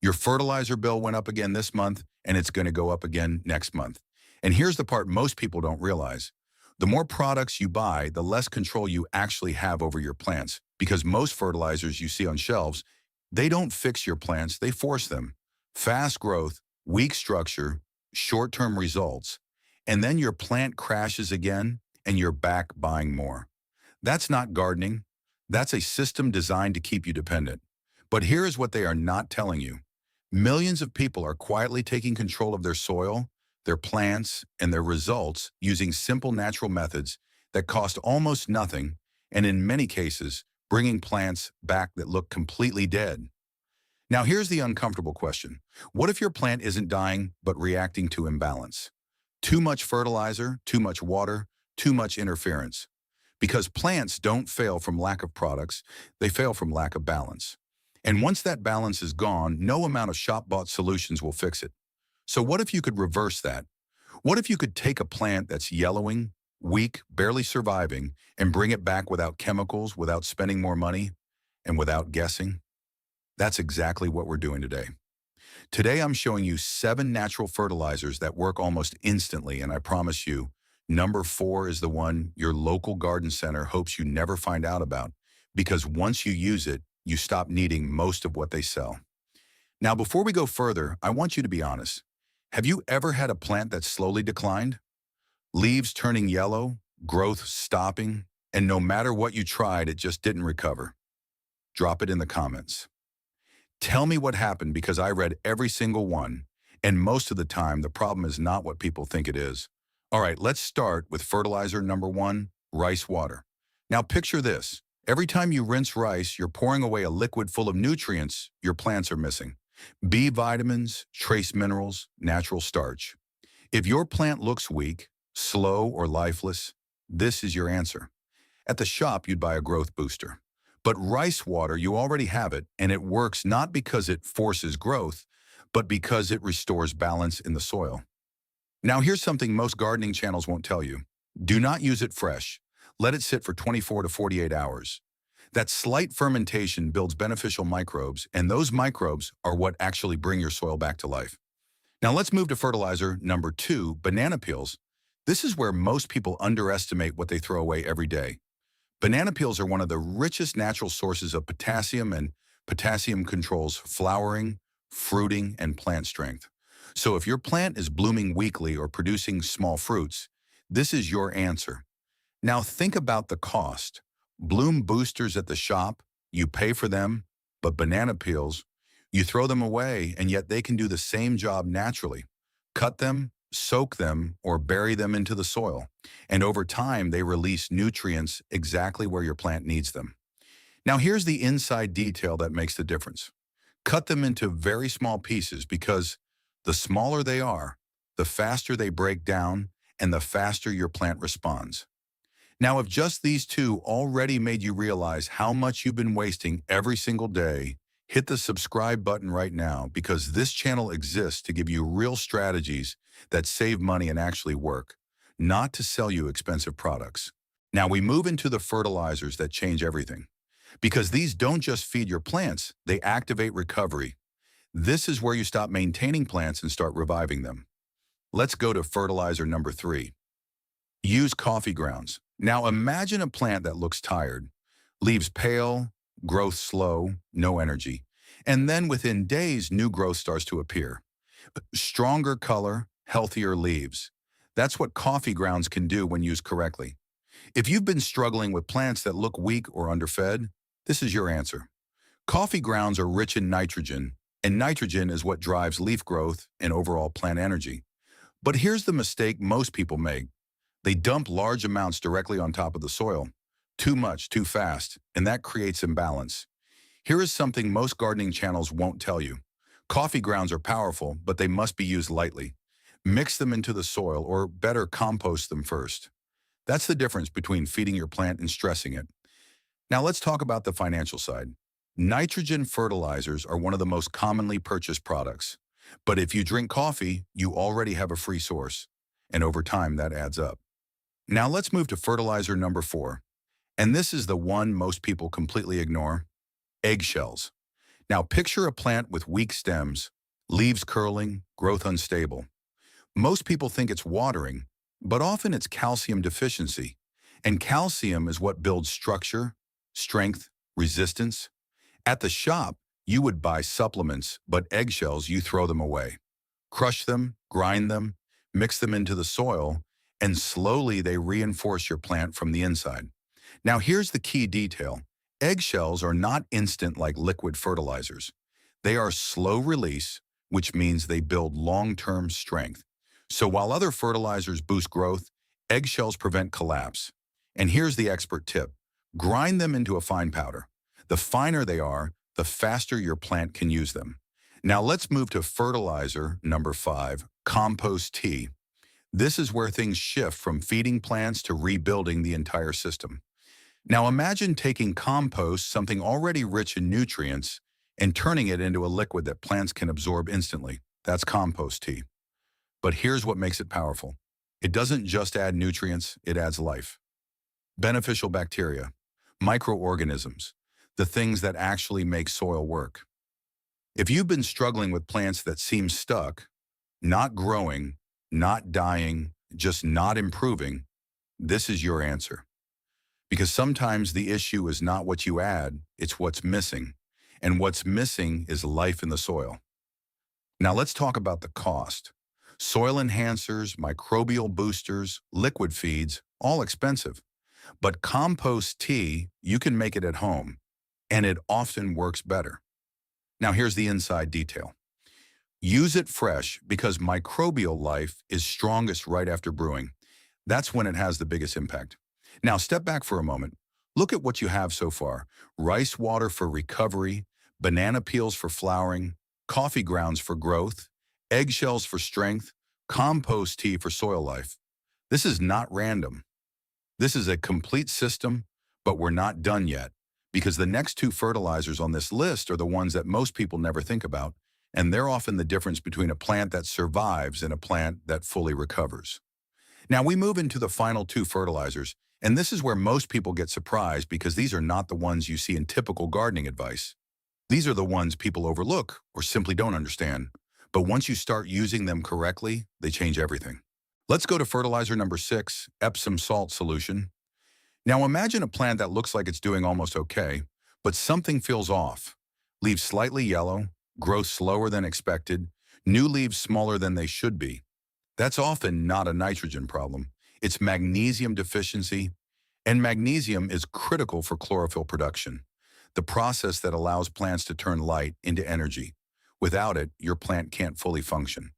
Your fertilizer bill went up again this month, and it's going to go up again next month. And here's the part most people don't realize. The more products you buy, the less control you actually have over your plants, because most fertilizers you see on shelves, they don't fix your plants, they force them. Fast growth, weak structure, short-term results, and then your plant crashes again and you're back buying more. That's not gardening. That's a system designed to keep you dependent. But here is what they are not telling you. Millions of people are quietly taking control of their soil, their plants, and their results using simple natural methods that cost almost nothing, and in many cases, bringing plants back that look completely dead. Now here's the uncomfortable question. What if your plant isn't dying but reacting to imbalance? Too much fertilizer, too much water, too much interference. Because plants don't fail from lack of products, they fail from lack of balance. And once that balance is gone, no amount of shop-bought solutions will fix it. So what if you could reverse that? What if you could take a plant that's yellowing, weak, barely surviving, and bring it back without chemicals, without spending more money, and without guessing? That's exactly what we're doing today. Today I'm showing you 7 natural fertilizers that work almost instantly, and I promise you, number 4 is the one your local garden center hopes you never find out about, because once you use it, you stop needing most of what they sell. Now, before we go further, I want you to be honest. Have you ever had a plant that slowly declined? Leaves turning yellow, growth stopping, and no matter what you tried, it just didn't recover? Drop it in the comments. Tell me what happened, because I read every single one, and most of the time the problem is not what people think it is. All right, let's start with fertilizer number 1, rice water. Now picture this. Every time you rinse rice, you're pouring away a liquid full of nutrients your plants are missing. B vitamins, trace minerals, natural starch. If your plant looks weak, slow, or lifeless, this is your answer. At the shop, you'd buy a growth booster. But rice water, you already have it, and it works not because it forces growth, but because it restores balance in the soil. Now here's something most gardening channels won't tell you. Do not use it fresh. Let it sit for 24 to 48 hours. That slight fermentation builds beneficial microbes, and those microbes are what actually bring your soil back to life. Now let's move to fertilizer number 2, banana peels. This is where most people underestimate what they throw away every day. Banana peels are one of the richest natural sources of potassium, and potassium controls flowering, fruiting, and plant strength. So if your plant is blooming weakly or producing small fruits, this is your answer. Now think about the cost. Bloom boosters at the shop, you pay for them, but banana peels, you throw them away, and yet they can do the same job naturally. Cut them, soak them, or bury them into the soil, and over time they release nutrients exactly where your plant needs them. Now here's the inside detail that makes the difference. Cut them into very small pieces, because the smaller they are, the faster they break down and the faster your plant responds. Now, if just these 2 already made you realize how much you've been wasting every single day, hit the subscribe button right now, because this channel exists to give you real strategies that save money and actually work, not to sell you expensive products. Now we move into the fertilizers that change everything, because these don't just feed your plants, they activate recovery. This is where you stop maintaining plants and start reviving them. Let's go to fertilizer number 3. Use coffee grounds. Now imagine a plant that looks tired, leaves pale, growth slow, no energy, and then within days new growth starts to appear. Stronger color, healthier leaves. That's what coffee grounds can do when used correctly. If you've been struggling with plants that look weak or underfed, this is your answer. Coffee grounds are rich in nitrogen, and nitrogen is what drives leaf growth and overall plant energy. But here's the mistake most people make. They dump large amounts directly on top of the soil. Too much, too fast, and that creates imbalance. Here is something most gardening channels won't tell you. Coffee grounds are powerful, but they must be used lightly. Mix them into the soil, or better, compost them first. That's the difference between feeding your plant and stressing it. Now let's talk about the financial side. Nitrogen fertilizers are one of the most commonly purchased products. But if you drink coffee, you already have a free source, and over time that adds up. Now let's move to fertilizer number 4. And this is the one most people completely ignore: eggshells. Now picture a plant with weak stems, leaves curling, growth unstable. Most people think it's watering, but often it's calcium deficiency. And calcium is what builds structure, strength, resistance. At the shop, you would buy supplements, but eggshells, you throw them away. Crush them, grind them, mix them into the soil, and slowly they reinforce your plant from the inside. Now here's the key detail. Eggshells are not instant like liquid fertilizers. They are slow release, which means they build long-term strength. So while other fertilizers boost growth, eggshells prevent collapse. And here's the expert tip. Grind them into a fine powder. The finer they are, the faster your plant can use them. Now let's move to fertilizer number 5, compost tea. This is where things shift from feeding plants to rebuilding the entire system. Now imagine taking compost, something already rich in nutrients, and turning it into a liquid that plants can absorb instantly. That's compost tea. But here's what makes it powerful. It doesn't just add nutrients, it adds life. Beneficial bacteria, microorganisms, the things that actually make soil work. If you've been struggling with plants that seem stuck, not growing, not dying, just not improving, this is your answer. Because sometimes the issue is not what you add, it's what's missing. And what's missing is life in the soil. Now let's talk about the cost. Soil enhancers, microbial boosters, liquid feeds, all expensive. But compost tea, you can make it at home, and it often works better. Now here's the inside detail. Use it fresh because microbial life is strongest right after brewing. That's when it has the biggest impact. Now step back for a moment. Look at what you have so far. Rice water for recovery, banana peels for flowering, coffee grounds for growth, eggshells for strength, compost tea for soil life. This is not random. This is a complete system, but we're not done yet because the next 2 fertilizers on this list are the ones that most people never think about, and they're often the difference between a plant that survives and a plant that fully recovers. Now we move into the final 2 fertilizers, and this is where most people get surprised because these are not the ones you see in typical gardening advice. These are the ones people overlook or simply don't understand. But once you start using them correctly, they change everything. Let's go to fertilizer number 6, Epsom salt solution. Now imagine a plant that looks like it's doing almost okay, but something feels off. Leaves slightly yellow, growth slower than expected, new leaves smaller than they should be. That's often not a nitrogen problem. It's magnesium deficiency, and magnesium is critical for chlorophyll production, the process that allows plants to turn light into energy. Without it, your plant can't fully function.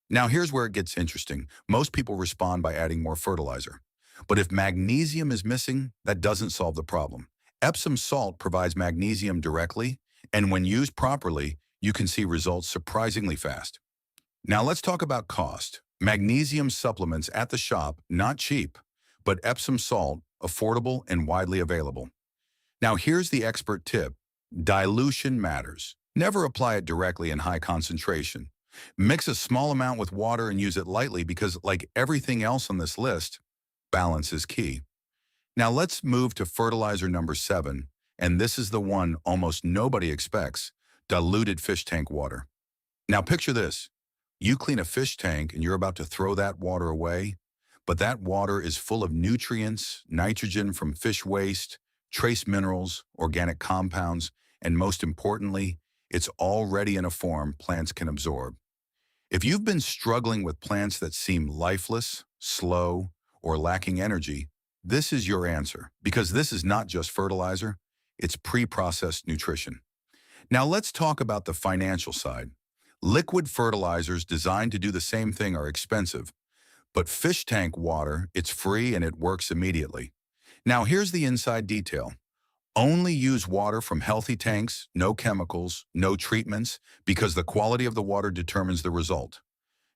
Now here's where it gets interesting. Most people respond by adding more fertilizer. But if magnesium is missing, that doesn't solve the problem. Epsom salt provides magnesium directly, and when used properly, you can see results surprisingly fast. Now let's talk about cost. Magnesium supplements at the shop, not cheap, but Epsom salt, affordable and widely available. Now here's the expert tip. Dilution matters. Never apply it directly in high concentration. Mix a small amount with water and use it lightly because, like everything else on this list, balance is key. Now let's move to fertilizer number 7, and this is the one almost nobody expects, diluted fish tank water. Now picture this. You clean a fish tank and you're about to throw that water away, but that water is full of nutrients, nitrogen from fish waste, trace minerals, organic compounds, and most importantly, it's already in a form plants can absorb. If you've been struggling with plants that seem lifeless, slow, or lacking energy, this is your answer, because this is not just fertilizer, it's pre-processed nutrition. Now let's talk about the financial side. Liquid fertilizers designed to do the same thing are expensive, but fish tank water, it's free and it works immediately. Now here's the inside detail. Only use water from healthy tanks, no chemicals, no treatments, because the quality of the water determines the result.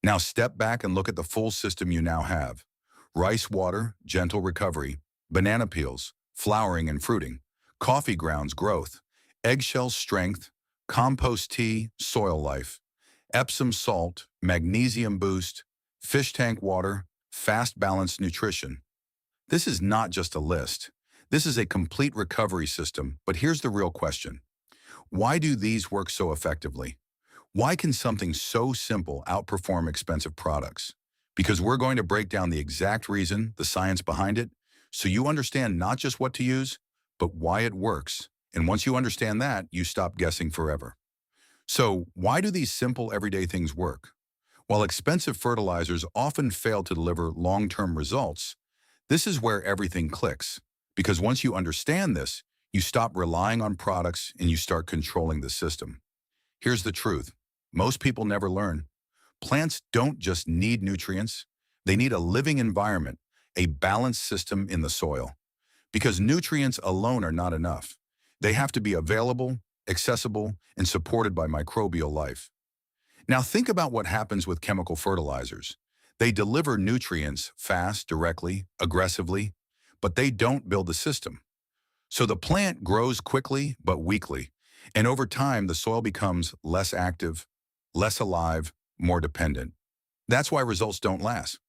Now step back and look at the full system you now have. Rice water, gentle recovery, banana peels, flowering and fruiting, coffee grounds, growth, eggshell strength, compost tea, soil life, Epsom salt, magnesium boost, fish tank water, fast balanced nutrition. This is not just a list. This is a complete recovery system, but here's the real question. Why do these work so effectively? Why can something so simple outperform expensive products? Because we're going to break down the exact reason, the science behind it, so you understand not just what to use, but why it works. And once you understand that, you stop guessing forever. So why do these simple everyday things work? While expensive fertilizers often fail to deliver long-term results, this is where everything clicks. Because once you understand this, you stop relying on products and you start controlling the system. Here's the truth. Most people never learn. Plants don't just need nutrients. They need a living environment, a balanced system in the soil. Because nutrients alone are not enough. They have to be available, accessible, and supported by microbial life. Now think about what happens with chemical fertilizers. They deliver nutrients fast, directly, aggressively, but they don't build the system. So the plant grows quickly but weakly, and over time the soil becomes less active, less alive, more dependent. That's why results don't last.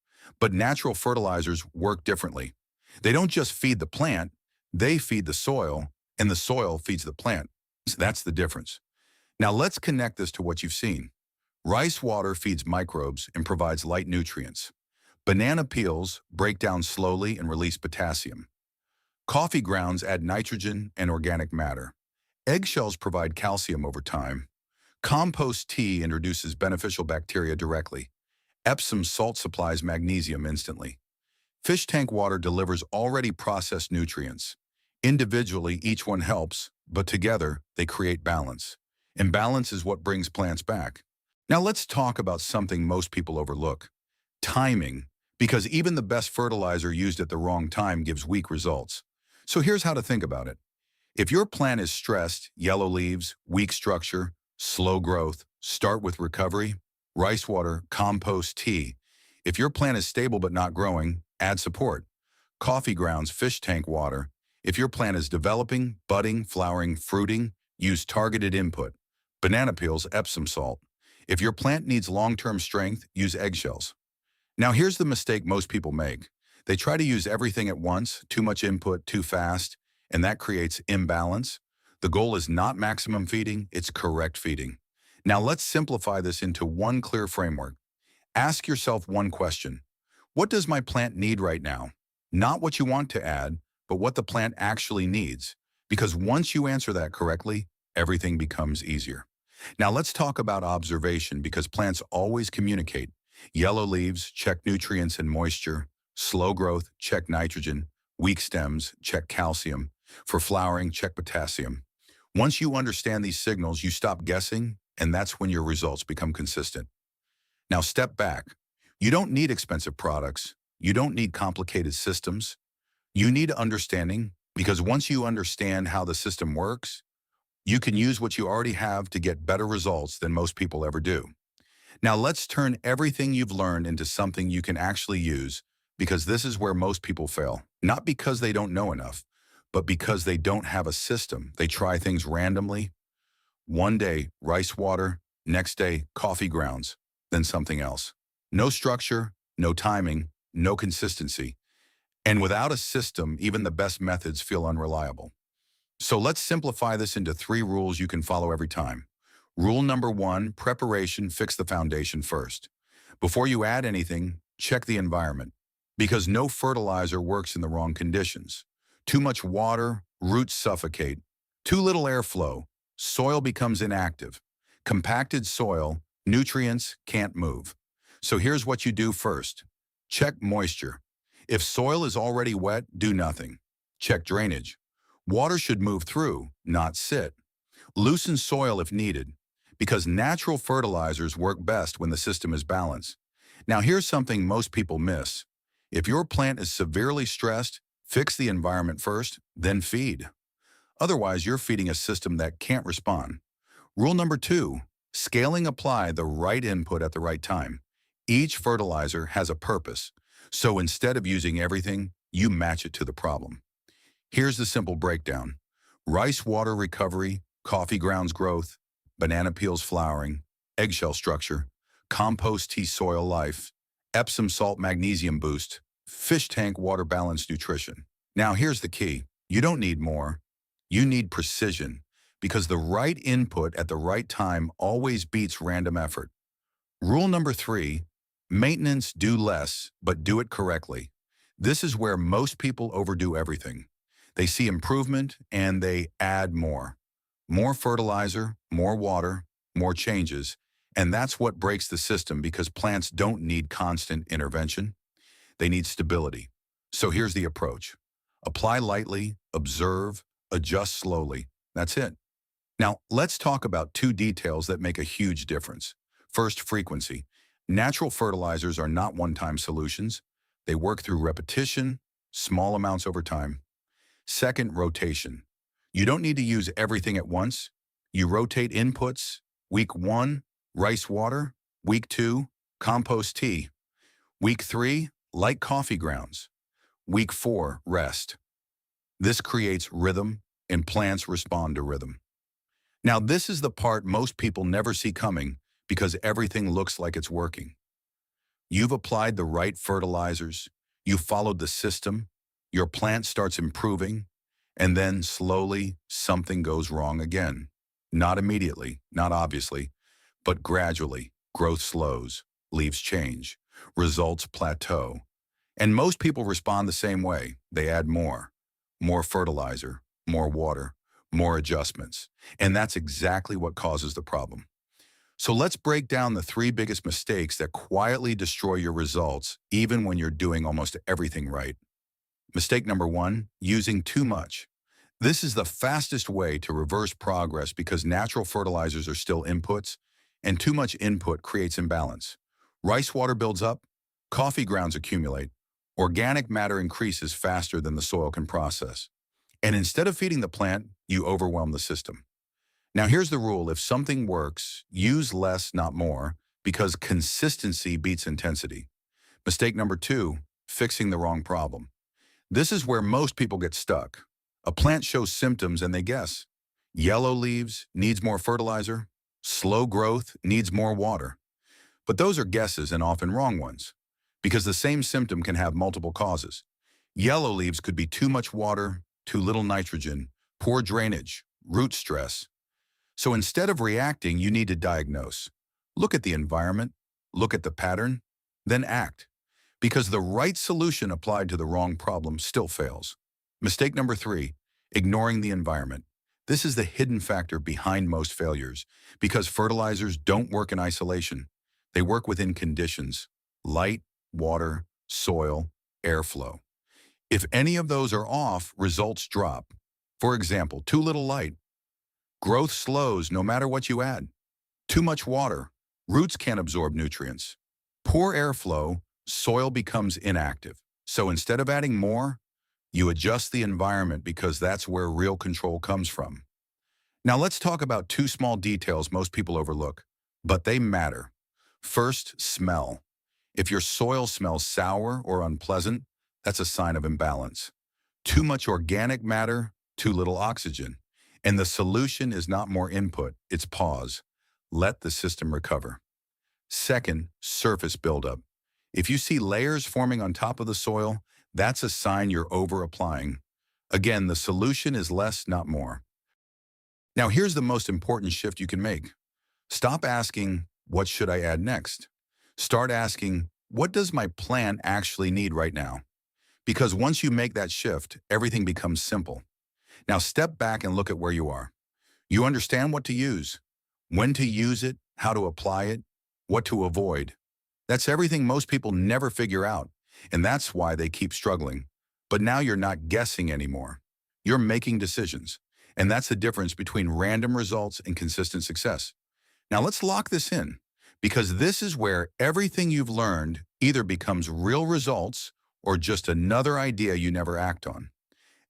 But natural fertilizers work differently. They don't just feed the plant, they feed the soil, and the soil feeds the plant. That's the difference. Now let's connect this to what you've seen. Rice water feeds microbes and provides light nutrients. Banana peels break down slowly and release potassium. Coffee grounds add nitrogen and organic matter. Eggshells provide calcium over time. Compost tea introduces beneficial bacteria directly. Epsom salt supplies magnesium instantly. Fish tank water delivers already processed nutrients. Individually, each one helps, but together, they create balance. And balance is what brings plants back. Now let's talk about something most people overlook. Timing, because even the best fertilizer used at the wrong time gives weak results. So here's how to think about it. If your plant is stressed, yellow leaves, weak structure, slow growth, start with recovery, rice water, compost, tea. If your plant is stable but not growing, add support. Coffee grounds, fish tank water. If your plant is developing, budding, flowering, fruiting, use targeted input. Banana peels, Epsom salt. If your plant needs long-term strength, use eggshells. Now here's the mistake most people make. They try to use everything at once, too much input, too fast, and that creates imbalance. The goal is not maximum feeding, it's correct feeding. Now let's simplify this into one clear framework. Ask yourself one question. What does my plant need right now? Not what you want to add, but what the plant actually needs. Because once you answer that correctly, everything becomes easier. Now let's talk about observation because plants always communicate. Yellow leaves, check nutrients and moisture. Slow growth, check nitrogen. Weak stems, check calcium. For flowering, check potassium. Once you understand these signals, you stop guessing, and that's when your results become consistent. Now step back. You don't need expensive products. You don't need complicated systems. You need understanding because once you understand how the system works, you can use what you already have to get better results than most people ever do. Now let's turn everything you've learned into something you can actually use because this is where most people fail. Not because they don't know enough, but because they don't have a system. They try things randomly. One day, rice water, next day, coffee grounds, then something else. No structure, no timing, no consistency. And without a system, even the best methods feel unreliable. So let's simplify this into 3 rules you can follow every time. Rule number 1, preparation, fix the foundation first. Before you add anything, check the environment. Because no fertilizer works in the wrong conditions. Too much water, roots suffocate. Too little airflow, soil becomes inactive. Compacted soil, nutrients can't move. So here's what you do first. Check moisture. If soil is already wet, do nothing. Check drainage. Water should move through, not sit. Loosen soil if needed, because natural fertilizers work best when the system is balanced. Now here's something most people miss. If your plant is severely stressed, fix the environment first, then feed. Otherwise, you're feeding a system that can't respond. Rule number 2, scaling apply the right input at the right time. Each fertilizer has a purpose, so instead of using everything, you match it to the problem. Here's the simple breakdown. Rice water recovery, coffee grounds growth, banana peels flowering, eggshell structure, compost tea soil life, Epsom salt magnesium boost, fish tank water balance nutrition. Now here's the key. You don't need more. You need precision. because the right input at the right time always beats random effort. Rule number 3, maintenance do less, but do it correctly. This is where most people overdo everything. They see improvement and they add more. More fertilizer, more water, more changes, and that's what breaks the system because plants don't need constant intervention. They need stability. So here's the approach. Apply lightly, observe, adjust slowly. That's it. Now, let's talk about two details that make a huge difference. First, frequency. Natural fertilizers are not one-time solutions. They work through repetition, small amounts over time. Second, rotation. You don't need to use everything at once. You rotate inputs. Week 1, rice water. Week 2, compost tea. Week 3, light coffee grounds. Week 4, rest. This creates rhythm, and plants respond to rhythm. Now, this is the part most people never see coming because everything looks like it's working. You've applied the right fertilizers, you followed the system, your plant starts improving, and then slowly something goes wrong again. Not immediately, not obviously, but gradually. Growth slows, leaves change, results plateau. And most people respond the same way. They add more fertilizer, more water, more adjustments. And that's exactly what causes the problem. So let's break down the 3 biggest mistakes that quietly destroy your results, even when you're doing almost everything right. Mistake number 1, using too much. This is the fastest way to reverse progress because natural fertilizers are still inputs, and too much input creates imbalance. Rice water builds up, coffee grounds accumulate, organic matter increases faster than the soil can process. And instead of feeding the plant, you overwhelm the system. Now here's the rule: if something works, use less, not more, because consistency beats intensity. Mistake number 2, fixing the wrong problem. This is where most people get stuck. A plant shows symptoms and they guess. Yellow leaves, needs more fertilizer. Slow growth, needs more water. But those are guesses and often wrong ones, because the same symptom can have multiple causes. Yellow leaves could be too much water, too little nitrogen, poor drainage, root stress. So instead of reacting, you need to diagnose. Look at the environment, look at the pattern, then act. Because the right solution applied to the wrong problem still fails. Mistake number 3, ignoring the environment. This is the hidden factor behind most failures, because fertilizers don't work in isolation. They work within conditions: light, water, soil, airflow. If any of those are off, results drop. For example, too little light. Growth slows no matter what you add. Too much water. Roots can't absorb nutrients. Poor airflow. Soil becomes inactive. So instead of adding more, you adjust the environment because that's where real control comes from. Now let's talk about 2 small details most people overlook, but they matter. First, smell. If your soil smells sour or unpleasant, that's a sign of imbalance. Too much organic matter, too little oxygen. And the solution is not more input, it's pause. Let the system recover. Second, surface buildup. If you see layers forming on top of the soil, that's a sign you're over-applying. Again, the solution is less, not more. Now here's the most important shift you can make. Stop asking, what should I add next? Start asking, what does my plant actually need right now? Because once you make that shift, everything becomes simple. Now step back and look at where you are. You understand what to use, when to use it, how to apply it, what to avoid. That's everything most people never figure out, and that's why they keep struggling. But now you're not guessing anymore. You're making decisions, and that's the difference between random results and consistent success. Now let's lock this in, because this is where everything you've learned either becomes real results or just another idea you never act on.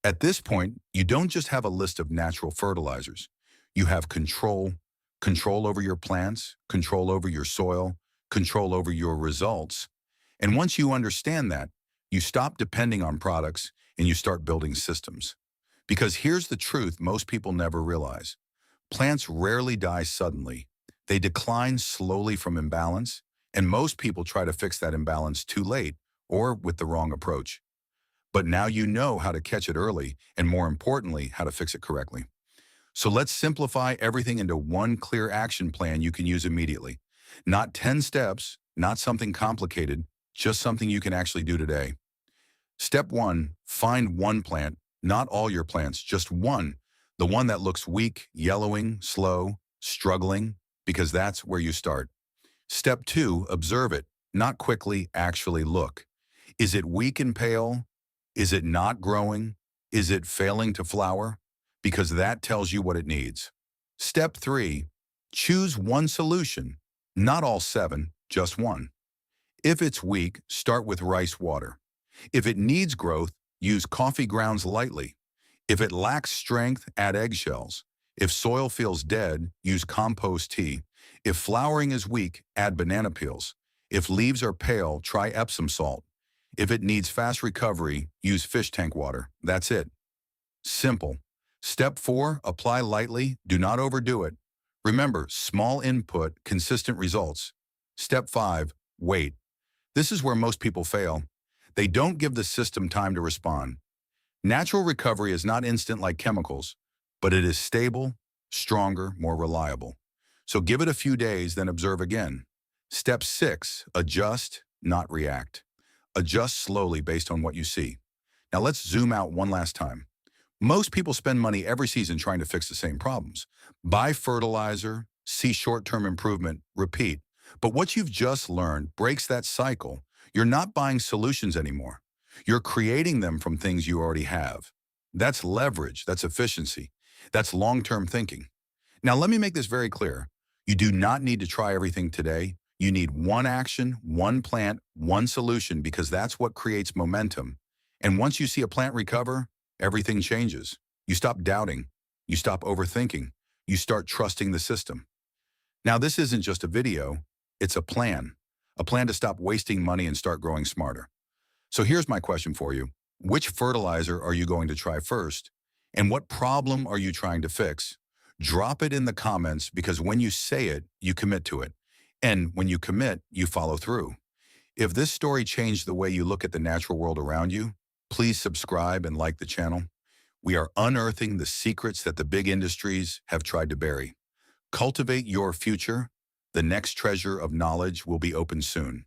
At this point, you don't just have a list of natural fertilizers. You have control over your plants, control over your soil, control over your results. And once you understand that, you stop depending on products and you start building systems. Because here's the truth most people never realize. Plants rarely die suddenly. They decline slowly from imbalance, and most people try to fix that imbalance too late or with the wrong approach. But now you know how to catch it early and, more importantly, how to fix it correctly. So let's simplify everything into one clear action plan you can use immediately. Not 10 steps, not something complicated, just something you can actually do today. Step one, find one plant, not all your plants, just one. The one that looks weak, yellowing, slow, struggling, because that's where you start. Step two, observe it, not quickly, actually look. Is it weak and pale? Is it not growing? Is it failing to flower? Because that tells you what it needs. Step three, choose one solution, not all seven, just one. If it's weak, start with rice water. If it needs growth, use coffee grounds lightly. If it lacks strength, add eggshells. If soil feels dead, use compost tea. If flowering is weak, add banana peels. If leaves are pale, try Epsom salt. If it needs fast recovery, use fish tank water. That's it. Simple. Step four, apply lightly. Do not overdo it. Remember, small input, consistent results. Step five, wait. This is where most people fail. They don't give the system time to respond. Natural recovery is not instant like chemicals, but it is stable, stronger, more reliable. So give it a few days, then observe again. Step six, adjust, not react. Adjust slowly based on what you see. Now let's zoom out one last time. Most people spend money every season trying to fix the same problems. Buy fertilizer, see short-term improvement, repeat. But what you've just learned breaks that cycle. You're not buying solutions anymore. You're creating them from things you already have. That's leverage, that's efficiency, that's long-term thinking. Now let me make this very clear. You do not need to try everything today. You need one action, one plant, one solution, because that's what creates momentum. And once you see a plant recover, everything changes. You stop doubting. You stop overthinking. You start trusting the system. Now, this isn't just a video. It's a plan to stop wasting money and start growing smarter. So here's my question for you. Which fertilizer are you going to try first? And what problem are you trying to fix? Drop it in the comments, because when you say it, you commit to it. And when you commit, you follow through. If this story changed the way you look at the natural world around you, please subscribe and like the channel. We are unearthing the secrets that the big industries have tried to bury. Cultivate your future. The next treasure of knowledge will be open soon.